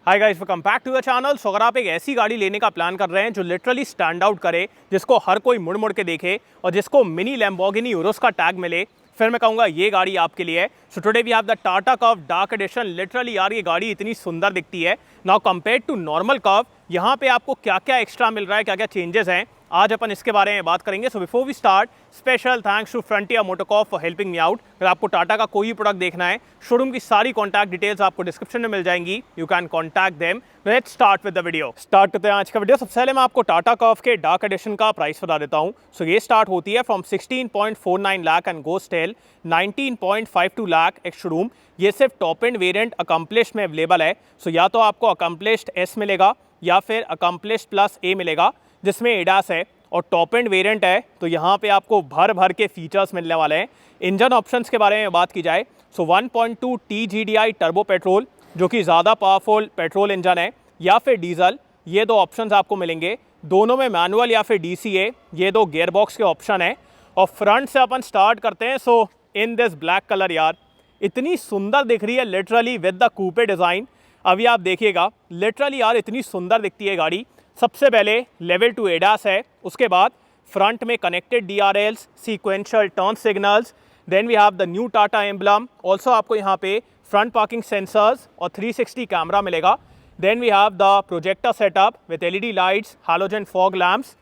Hi guys, welcome back to the channel. So अगर आप एक ऐसी गाड़ी लेने का प्लान कर रहे हैं जो लिटरली स्टैंड आउट करे, जिसको हर कोई मुड़ मुड़ के देखे और जिसको मिनी लैम्बोर्गिनी यूरोस का टैग मिले, फिर मैं कहूँगा ये गाड़ी आपके लिए है। So today we have the Tata Curvv dark edition. Literally यार ये गाड़ी इतनी सुंदर दिखती है। Now compared to normal Curvv, यहाँ पे आपको क्या क्या एक्स्ट्रा मिल रहा है, क्या क्या चेंजेस हैं, आज अपन इसके बारे में बात करेंगे। So before we start, special thanks to Frontier Motocorp for helping me out. अगर आपको टाटा का कोई प्रोडक्ट देखना है, शोरूम की सारी कॉन्टैक्ट डिटेल्स आपको डिस्क्रिप्शन में मिल जाएंगी। You can contact them. Let's start with the video. Start करते हैं आज का वीडियो। सबसे पहले मैं आपको टाटा कर्व के डार्क एडिशन का प्राइस बता देता हूँ। सो ये स्टार्ट होती है from 16.49 lakh and goes till 19.52 lakh ex showroom. ये सिर्फ टॉप एंड वेरिएंट अकम्पलिश्ड में अवेलेबल है। सो या तो आपको अकम्पलिश्ड एस मिलेगा या फिर अकम्पलिश्ड प्लस ए मिलेगा, जिसमें एडास है, और टॉप एंड वेरिएंट है तो यहाँ पे आपको भर भर के फीचर्स मिलने वाले हैं। इंजन ऑप्शंस के बारे में बात की जाए, सो 1.2 TGDI टर्बो पेट्रोल, जो कि ज़्यादा पावरफुल पेट्रोल इंजन है, या फिर डीजल, ये दो ऑप्शंस आपको मिलेंगे। दोनों में मैनुअल या फिर DCA, ये दो गियर बॉक्स के ऑप्शन है। और फ्रंट से अपन स्टार्ट करते हैं। सो इन दिस ब्लैक कलर यार इतनी सुंदर दिख रही है, literally with the coupe design. अभी आप देखिएगा, लिटरली यार इतनी सुंदर दिखती है गाड़ी। सबसे पहले लेवल 2 एडास है, उसके बाद फ्रंट में connected DRLs, sequential turn signals, then we have the new Tata emblem. Also आपको यहाँ पे फ्रंट पार्किंग सेंसर्स और 360 कैमरा मिलेगा। Then we have the projector setup with LED lights, halogen fog lamps,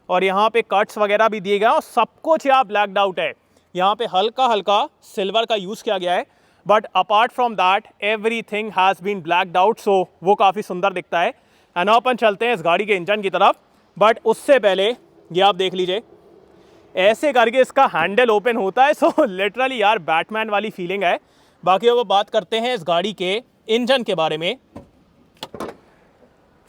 और यहाँ पे कट्स वगैरह भी दिए गए हैं। और सब कुछ यहाँ ब्लैकड आउट है। यहाँ पे हल्का हल्का सिल्वर का यूज़ किया गया है, but apart from that everything has been blacked out. So वो काफ़ी सुंदर दिखता है। एंड अपन चलते हैं इस गाड़ी के इंजन की तरफ, बट उससे पहले ये आप देख लीजिए, ऐसे करके इसका हैंडल ओपन होता है। सो लिटरली यार बैटमैन वाली फीलिंग है। बाकी वो बात करते हैं इस गाड़ी के इंजन के बारे में।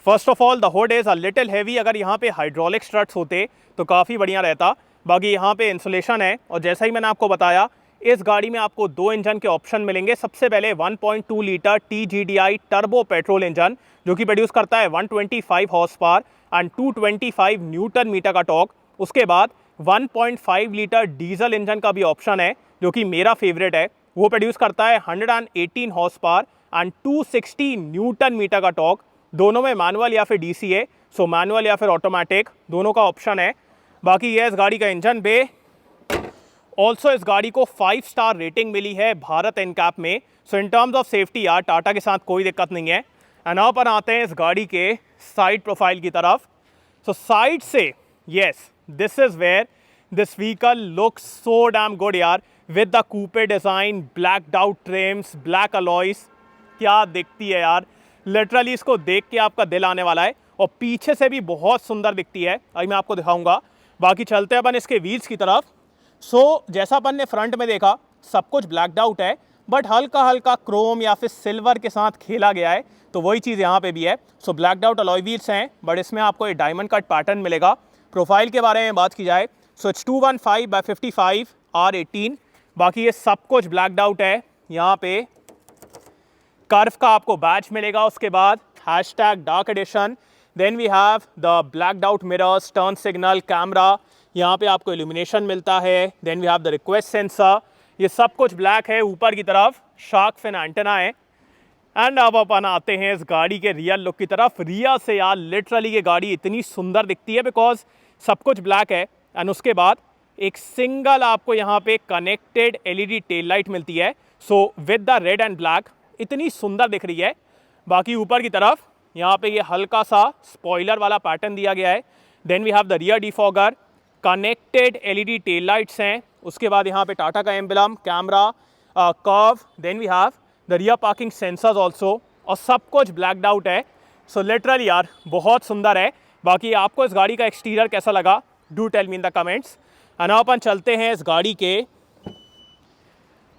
First of all the hood is a little heavy. अगर यहाँ पे हाइड्रोलिक स्ट्रट्स होते तो काफ़ी बढ़िया रहता। बाकी यहाँ पे इंसुलेशन है, और जैसा ही मैंने आपको बताया, इस गाड़ी में आपको दो इंजन के ऑप्शन मिलेंगे। सबसे पहले 1.2 litre TGDI turbo petrol engine, जो कि प्रोड्यूस करता है 125 horse power and 225 newton metre का टॉर्क। उसके बाद 1.5 लीटर डीजल इंजन का भी ऑप्शन है, जो कि मेरा फेवरेट है। वो प्रोड्यूस करता है 118 horse power and 260 newton metre का टॉर्क। दोनों में मैनुअल या फिर DCA, सो मैनुअल या फिर ऑटोमेटिक, दोनों का ऑप्शन है। बाकी ये इस गाड़ी का इंजन बे। ऑल्सो इस गाड़ी को 5 स्टार रेटिंग मिली है भारत एनकैप में। सो इन टर्म्स ऑफ सेफ्टी यार टाटा के साथ कोई दिक्कत नहीं है। एंड अब अपन आते हैं इस गाड़ी के साइड प्रोफाइल की तरफ। सो साइड से yes, this is where this vehicle looks so damn good यार, with the coupe design, black out trims, black alloys. क्या दिखती है यार, लिटरली इसको देख के आपका दिल आने वाला है। और पीछे से भी बहुत सुंदर दिखती है, अभी मैं आपको दिखाऊंगा। बाकी चलते हैं अपन इसके व्हील्स की तरफ। सो जैसा अपन ने फ्रंट में देखा, सब कुछ ब्लैकड आउट है, बट हल्का हल्का क्रोम या फिर सिल्वर के साथ खेला गया है, तो वही चीज़ यहाँ पे भी है। सो ब्लैकड आउट अलॉय व्हील्स हैं, बट इसमें आपको एक डायमंड कट पैटर्न मिलेगा। प्रोफाइल के बारे में बात की जाए, सो इट्स 215/55 R18। बाकी ये सब कुछ ब्लैकड आउट है। यहाँ पे कर्व का आपको बैच मिलेगा। उसके बाद hashtag dark edition. Then we have the blacked out mirrors, turn signal, camera, यहाँ पे आपको इल्यूमिनेशन मिलता है। Then we have the request sensor. ये सब कुछ ब्लैक है। ऊपर की तरफ शार्क फिन एंटेना है। एंड अब अपन आते हैं इस गाड़ी के रियल लुक की तरफ। रिया से यार लिटरली ये गाड़ी इतनी सुंदर दिखती है, बिकॉज सब कुछ ब्लैक है। एंड उसके बाद एक सिंगल आपको यहाँ पे कनेक्टेड LED टेल लाइट मिलती है। So with the red and black इतनी सुंदर दिख रही है। बाकी ऊपर की तरफ यहाँ पे ये हल्का सा स्पॉइलर वाला पैटर्न दिया गया है। Then we have the rear defogger, connected LED tail lights हैं। उसके बाद यहाँ पे टाटा का emblem, camera, Curvv, then we have the rear parking sensors also, और सब कुछ ब्लैकड आउट है। सो लिटरली यार बहुत सुंदर है। बाकी आपको इस गाड़ी का एक्सटीरियर कैसा लगा, do tell me in the comments. And अपन चलते हैं इस गाड़ी के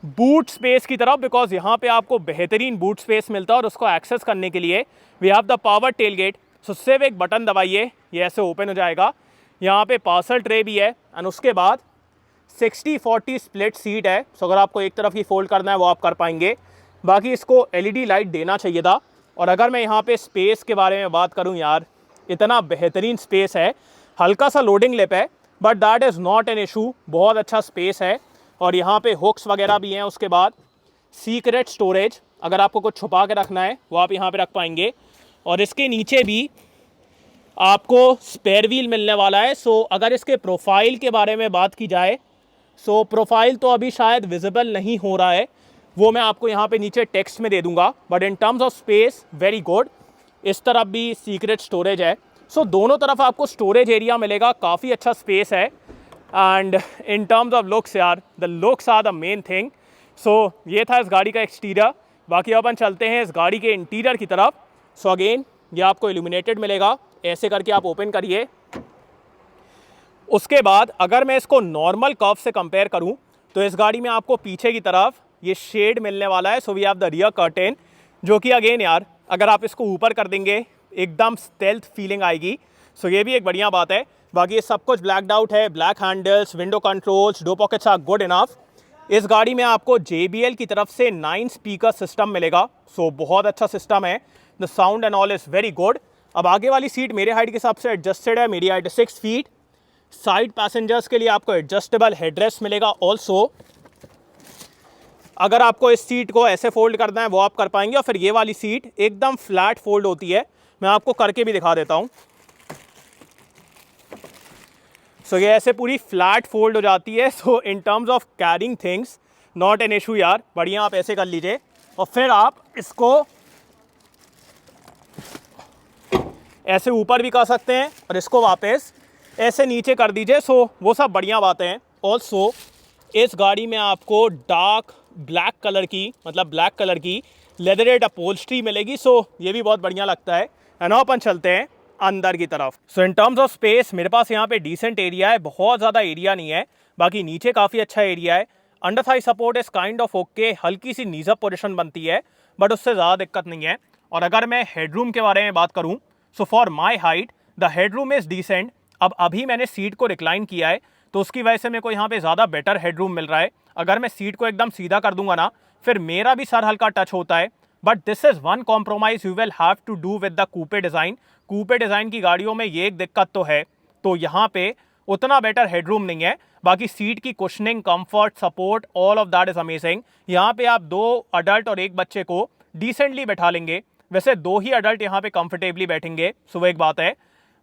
बूट स्पेस की तरफ, बिकॉज यहाँ पे आपको बेहतरीन बूट स्पेस मिलता है। और उसको एक्सेस करने के लिए we have the power tailgate. So सिर्फ एक बटन दबाइए, ये ऐसे ओपन हो जाएगा। यहाँ पे पार्सल ट्रे भी है। एंड उसके बाद 60-40 स्प्लिट सीट है। सो अगर आपको एक तरफ ही फोल्ड करना है वो आप कर पाएंगे। बाकी इसको LED लाइट देना चाहिए था। और अगर मैं यहाँ पे स्पेस के बारे में बात करूँ यार, इतना बेहतरीन स्पेस है। हल्का सा लोडिंग लिप है, but that is not an issue. बहुत अच्छा स्पेस है। और यहाँ पे हुक्स वगैरह भी हैं। उसके बाद सीक्रेट स्टोरेज, अगर आपको कुछ छुपा के रखना है वो आप यहाँ पे रख पाएंगे। और इसके नीचे भी आपको स्पेयर व्हील मिलने वाला है। सो अगर इसके प्रोफाइल के बारे में बात की जाए, सो प्रोफाइल तो अभी शायद विजिबल नहीं हो रहा है, वो मैं आपको यहाँ पे नीचे टेक्स्ट में दे दूंगा, but in terms of space very good. इस तरफ भी सीक्रेट स्टोरेज है। सो दोनों तरफ आपको स्टोरेज एरिया मिलेगा, काफ़ी अच्छा स्पेस है। And in terms of looks यार, the looks are the main thing. So ये था इस गाड़ी का एक्सटीरियर। बाकी अपन चलते हैं इस गाड़ी के इंटीरियर की तरफ। सो अगेन ये आपको इल्यूमिनेटेड मिलेगा, ऐसे करके आप ओपन करिए। उसके बाद अगर मैं इसको नॉर्मल कर्व से कंपेयर करूं तो इस गाड़ी में आपको पीछे की तरफ ये शेड मिलने वाला है। So we have the rear curtain, जो कि अगेन यार अगर आप इसको ऊपर कर देंगे एकदम स्टेल्थ फीलिंग आएगी। सो ये भी एक बढ़िया बात है। बाकी ये सब कुछ ब्लैक्ड आउट है, black handles, window controls, door pockets are good enough. इस गाड़ी में आपको JBL की तरफ से 9 स्पीकर सिस्टम मिलेगा। सो बहुत अच्छा सिस्टम है, the sound and all is very good. अब आगे वाली सीट मेरे हाइट के हिसाब से एडजस्टेड है, मेरी हाइट 6 फीट। साइड पैसेंजर्स के लिए आपको एडजस्टेबल हेडरेस्ट मिलेगा। ऑल्सो अगर आपको इस सीट को ऐसे फोल्ड करना है वो आप कर पाएंगे, और फिर ये वाली सीट एकदम फ्लैट फोल्ड होती है। मैं आपको करके भी दिखा देता हूँ। सो ये ऐसे पूरी फ्लैट फोल्ड हो जाती है। So in terms of carrying things not an issue यार, बढ़िया। आप ऐसे कर लीजिए और फिर आप इसको ऐसे ऊपर भी कर सकते हैं और इसको वापस ऐसे नीचे कर दीजिए। सो वो सब बढ़िया बातें हैं। ऑल्सो इस गाड़ी में आपको डार्क ब्लैक कलर की, मतलब ब्लैक कलर की लेदरेट अपहोल्स्ट्री मिलेगी। सो ये भी बहुत बढ़िया लगता है। एंड अपन चलते हैं अंदर की तरफ। सो इन टर्म्स ऑफ स्पेस मेरे पास यहाँ पे डिसेंट एरिया है, बहुत ज़्यादा एरिया नहीं है। बाकी नीचे काफ़ी अच्छा एरिया है। अंडर थाई सपोर्ट इस काइंड ऑफ ओके, हल्की सी नीजअप पोजीशन बनती है, बट उससे ज़्यादा दिक्कत नहीं है। और अगर मैं हेडरूम के बारे में बात करूँ, so for my height the headroom is decent. अब अभी मैंने सीट को रिक्लाइन किया है तो उसकी वजह से मेरे को यहाँ पे ज़्यादा बेटर हेडरूम मिल रहा है। अगर मैं सीट को एकदम सीधा कर दूंगा ना, फिर मेरा भी सर हल्का टच होता है। But this is one compromise you will have to do with the coupe design. Coupe design की गाड़ियों में ये एक दिक्कत तो है, तो यहाँ पे उतना बेटर हेडरूम नहीं है। बाकी सीट की cushioning, comfort, support, all of that is amazing. यहाँ पे आप 2 अडल्ट और 1 बच्चे को डिसेंटली बैठा लेंगे। वैसे 2 ही अडल्ट यहाँ पे कंफर्टेबली बैठेंगे, सो वो एक बात है।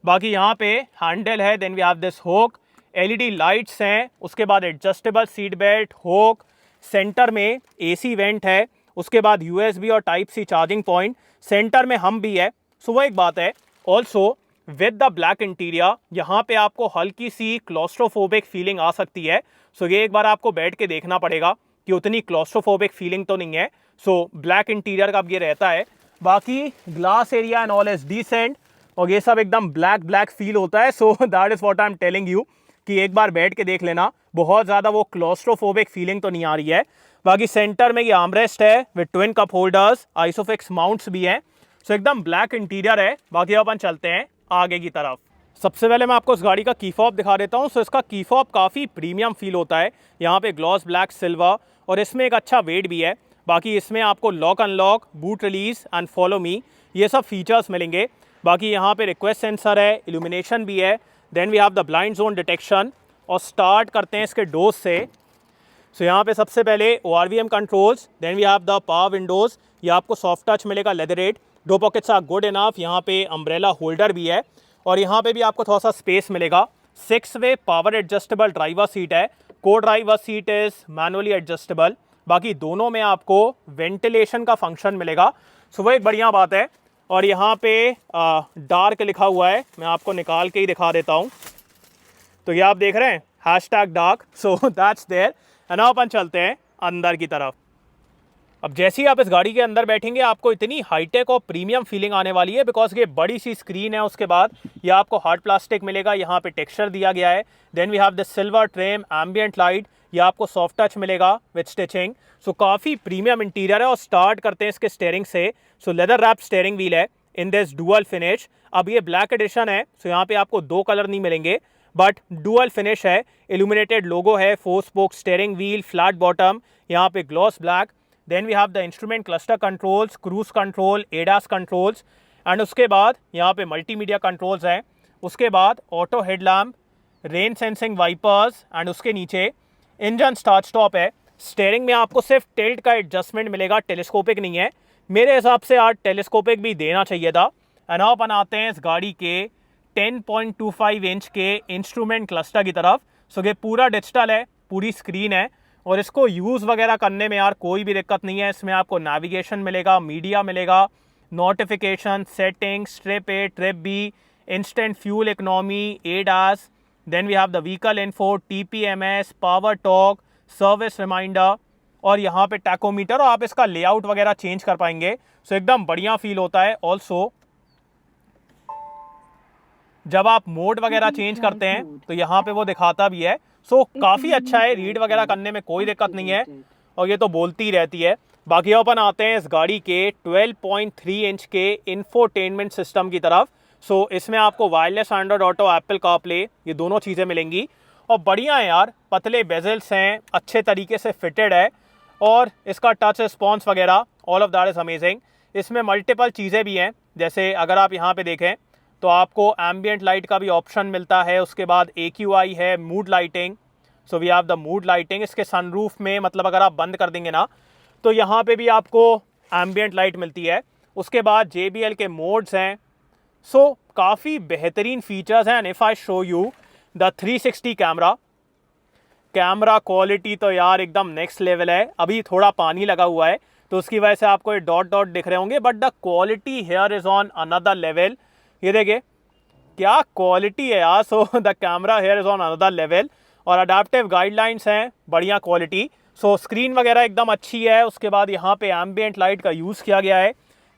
बाकी यहाँ पे हैंडल है, then we have this hook, LED lights हैं, उसके बाद adjustable seat belt, hook, centre में AC वेंट है, उसके बाद USB और type C charging point, centre में हम भी है। सो वो एक बात है। Also with the black interior यहाँ पे आपको हल्की सी क्लॉस्ट्रोफोबिक फीलिंग आ सकती है। सो ये एक बार आपको बैठ के देखना पड़ेगा कि उतनी क्लॉस्ट्रोफोबिक फीलिंग तो नहीं है। सो ब्लैक इंटीरियर का अब ये रहता है। बाकी glass area and all is decent, और ये सब एकदम ब्लैक ब्लैक फील होता है। So that is what I am telling you कि एक बार बैठ के देख लेना, बहुत ज़्यादा वो क्लॉस्ट्रोफोबिक फीलिंग तो नहीं आ रही है। बाकी सेंटर में ये आर्मरेस्ट है with twin cup holders, Isofix mounts भी हैं। सो एकदम ब्लैक इंटीरियर है। बाकी अपन चलते हैं आगे की तरफ। सबसे पहले मैं आपको इस गाड़ी का की फॉब दिखा देता हूँ। सो इसका की फॉब काफ़ी प्रीमियम फील होता है। यहाँ पे ग्लॉस ब्लैक सिल्वर, और इसमें एक अच्छा वेट भी है। बाकी इसमें आपको lock unlock, boot release and follow me, ये सब फीचर्स मिलेंगे। बाकी यहाँ पे रिक्वेस्ट सेंसर है, इल्यूमिनेशन भी है, then we have the blind zone detection. और स्टार्ट करते हैं इसके डोज से। सो यहाँ पे सबसे पहले ORVM controls, then we have the power windows, ये आपको सॉफ्ट टच मिलेगा, leatherette, door pockets are good enough. यहाँ पे अम्ब्रेला होल्डर भी है, और यहाँ पे भी आपको थोड़ा सा स्पेस मिलेगा। 6 वे पावर एडजस्टेबल ड्राइवर सीट है, को driver seat is manually adjustable. बाकी दोनों में आपको वेंटिलेशन का फंक्शन मिलेगा, सो वो एक बढ़िया बात है। और यहाँ पे डार्क लिखा हुआ है, मैं आपको निकाल के ही दिखा देता हूँ। तो ये आप देख रहे हैं #dark, so that's there. And अपन चलते हैं अंदर की तरफ। अब जैसे ही आप इस गाड़ी के अंदर बैठेंगे आपको इतनी हाईटेक और प्रीमियम फीलिंग आने वाली है, बिकॉज ये बड़ी सी स्क्रीन है। उसके बाद ये आपको हार्ड प्लास्टिक मिलेगा, यहाँ पे टेक्सचर दिया गया है। Then we have the silver trim, ambient light, ये आपको सॉफ्ट टच मिलेगा विद स्टिचिंग। सो काफ़ी प्रीमियम इंटीरियर है। और स्टार्ट करते हैं इसके स्टेयरिंग से। सो लेदर रैप स्टेयरिंग व्हील है इन दिस डुअल फिनिश। अब ये ब्लैक एडिशन है, सो यहाँ पे आपको 2 कलर नहीं मिलेंगे, बट डुअल फिनिश है। इल्यूमिनेटेड लोगो है, 4 spoke steering wheel, flat bottom, यहाँ पे gloss black. Then we have the instrument cluster controls, cruise control, ADAS controls, and उसके बाद यहाँ पे मल्टीमीडिया कंट्रोल्स हैं। उसके बाद auto headlamp, rain sensing wipers, and उसके नीचे इंजन स्टार्ट स्टॉप है। स्टीयरिंग में आपको सिर्फ टिल्ट का एडजस्टमेंट मिलेगा, टेलीस्कोपिक नहीं है। मेरे हिसाब से यार टेलीस्कोपिक भी देना चाहिए था। एंड अब बनाते हैं इस गाड़ी के 10.25 इंच के इंस्ट्रूमेंट क्लस्टर की तरफ। सो ये पूरा डिजिटल है, पूरी स्क्रीन है, और इसको यूज़ वगैरह करने में यार कोई भी दिक्कत नहीं है। इसमें आपको नेविगेशन मिलेगा, मीडिया मिलेगा, notification, settings, trip A, trip B, instant fuel economy, ADAS, then we have the vehicle info, TPMS, power torque, service reminder, और यहाँ पे टैकोमीटर, और आप इसका लेआउट वगैरह चेंज कर पाएंगे। सो एकदम बढ़िया फील होता है। ऑल्सो जब आप मोड वगैरह चेंज करते हैं तो यहाँ पे वो दिखाता भी है। सो काफ़ी अच्छा है, रीड वगैरह करने में कोई दिक्कत नहीं है, और ये तो बोलती रहती है। बाकी अपन आते हैं इस गाड़ी के 12.3 इंच के इंफोटेनमेंट सिस्टम की तरफ। सो इसमें आपको wireless Android auto, Apple CarPlay, ये दोनों चीज़ें मिलेंगी, और बढ़िया है यार। पतले बेजल्स हैं, अच्छे तरीके से फिटेड है, और इसका टच रिस्पॉन्स वगैरह all of that is amazing. इसमें मल्टीपल चीज़ें भी हैं, जैसे अगर आप यहाँ पे देखें तो आपको एम्बियंट लाइट का भी ऑप्शन मिलता है। उसके बाद AQI है, mood lighting. So we have the mood lighting. इसके सनरूफ में मतलब अगर आप बंद कर देंगे ना तो यहाँ पे भी आपको एम्बियंट लाइट मिलती है। उसके बाद JBL के मोड्स हैं। सो काफ़ी बेहतरीन फीचर्स हैं। If I show you the 360 camera quality तो यार एकदम नेक्स्ट लेवल है। अभी थोड़ा पानी लगा हुआ है तो उसकी वजह से आपको ये डॉट डॉट दिख रहे होंगे, but the quality here is on another level. ये देखिए क्या क्वालिटी है यार। So the camera here is on another level, और अडेप्टिव गाइडलाइंस हैं, बढ़िया क्वालिटी। सो स्क्रीन वगैरह एकदम अच्छी है। उसके बाद यहाँ पे एम्बियंट लाइट का यूज़ किया गया है।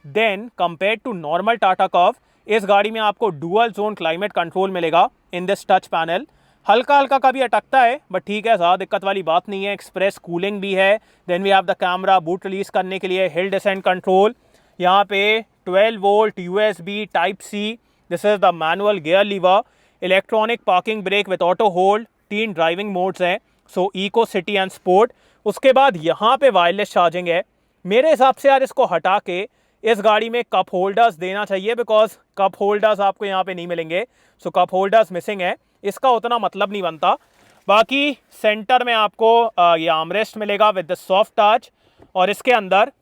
Then compare to normal Tata Curvv, इस गाड़ी में आपको डुअल जोन क्लाइमेट कंट्रोल मिलेगा इन दिस टच पैनल। हल्का हल्का कभी अटकता है, बट ठीक है, ज़्यादा दिक्कत वाली बात नहीं है। एक्सप्रेस कूलिंग भी है। Then we have the camera, boot release करने के लिए हिल डिसेंट कंट्रोल। यहाँ पे 12 volt USB Type-C, this is the manual gear lever, electronic parking brake with auto hold, 3 driving modes हैं, so eco, city and sport. उसके बाद यहाँ पे वायरलेस चार्जिंग है। मेरे हिसाब से यार इसको हटा के इस गाड़ी में कप होल्डर्स देना चाहिए, बिकॉज कप होल्डर्स आपको यहाँ पे नहीं मिलेंगे। सो कप होल्डर्स मिसिंग है, इसका उतना मतलब नहीं बनता। बाकी सेंटर में आपको ये आर्मरेस्ट मिलेगा विद द सॉफ्ट टच, और इसके अंदर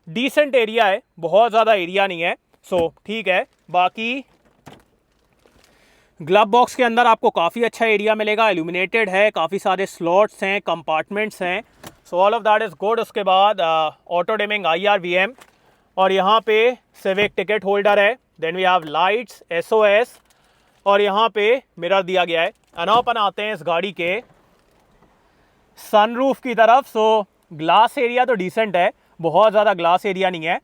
डिसेंट एरिया है, बहुत ज़्यादा एरिया नहीं है। सो ठीक है। बाकी ग्लव बॉक्स के अंदर आपको काफ़ी अच्छा एरिया मिलेगा, इल्यूमिनेटेड है, काफ़ी सारे स्लॉट्स हैं, कंपार्टमेंट्स हैं। So all of that is good. उसके बाद ऑटो डिमिंग IR/VM, और यहाँ पे सिविक टिकट होल्डर है। Then we have lights, SOS, और यहाँ पे मिरर दिया गया है। अपन आते हैं इस गाड़ी के सनरूफ की तरफ। सो ग्लास एरिया तो डिसेंट है, बहुत ज़्यादा ग्लास एरिया नहीं है।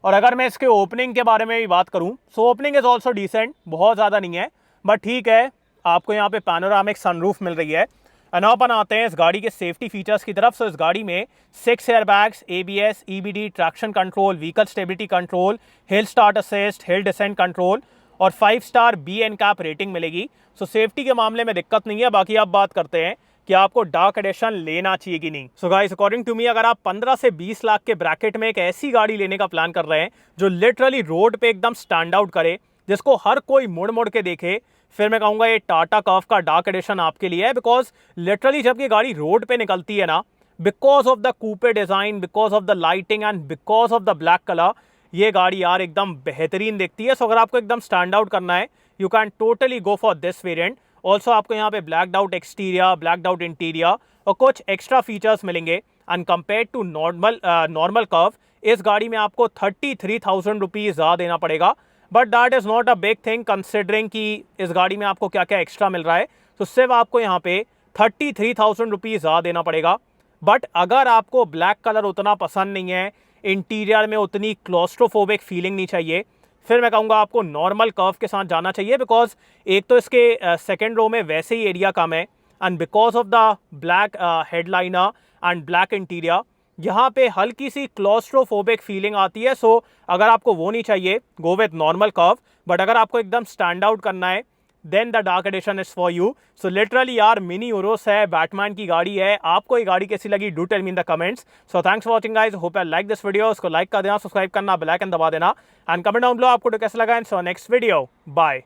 और अगर मैं इसके ओपनिंग के बारे में भी बात करूँ, so opening is also decent, बहुत ज़्यादा नहीं है, बट ठीक है। आपको यहाँ पे पैनोरामिक सनरूफ मिल रही है। अपन आते हैं इस गाड़ी के सेफ्टी फीचर्स की तरफ। सो इस गाड़ी में 6 airbags, ABS, EBD, traction control, vehicle stability control, hill start assist, हिल डिसेंट कंट्रोल, और 5 स्टार B-NCAP रेटिंग मिलेगी। सो सेफ्टी के मामले में दिक्कत नहीं है। बाकी आप बात करते हैं कि आपको डार्क एडिशन लेना चाहिए कि नहीं। So guys, according to me, अगर आप 15 से 20 लाख के ब्रैकेट में एक ऐसी गाड़ी लेने का प्लान कर रहे हैं जो लिटरली रोड पे एकदम स्टैंड आउट करे, जिसको हर कोई मुड़ मुड़ के देखे, फिर मैं कहूँगा ये टाटा कर्व का डार्क एडिशन आपके लिए है। बिकॉज लिटरली जब ये गाड़ी रोड पे निकलती है ना, because of the coupe design, because of the lighting and because of the black colour, ये गाड़ी यार एकदम बेहतरीन दिखती है। सो अगर आपको एकदम स्टैंड आउट करना है, you can totally go for this variant. Also आपको यहाँ पे blacked out exterior, blacked out interior, और कुछ एक्स्ट्रा फीचर्स मिलेंगे। And compare to normal Curvv, इस गाड़ी में आपको 33,000 रुपीज़ ज़्यादा देना पड़ेगा, but that is not a big thing considering कि इस गाड़ी में आपको क्या क्या एक्स्ट्रा मिल रहा है। तो सिर्फ आपको यहाँ पे 33,000 रुपीज़ ज़्यादा देना पड़ेगा। बट अगर आपको ब्लैक कलर उतना पसंद नहीं है, इंटीरियर में उतनी क्लॉस्ट्रोफोबिक फीलिंग नहीं चाहिए, फिर मैं कहूँगा आपको नॉर्मल कर्व के साथ जाना चाहिए। बिकॉज एक तो इसके सेकेंड रो में वैसे ही एरिया कम है, and because of the black headliner and black interior, यहाँ पे हल्की सी क्लॉस्ट्रोफोबिक फीलिंग आती है। सो अगर आपको वो नहीं चाहिए, go with normal Curvv. But अगर आपको एकदम स्टैंड आउट करना है, then the dark edition is for you. So literally यार मिनी यूरोस है, बैटमैन की गाड़ी है। आपको ये गाड़ी कैसी लगी, do tell me in the comments. So thanks for watching guys, hope you like this video. उसको लाइक कर देना, सब्सक्राइब करना, बेल आइकन दबा देना, एंड कमेंट डाउन बिलो आपको तो कैसा लगा। And so next video, bye.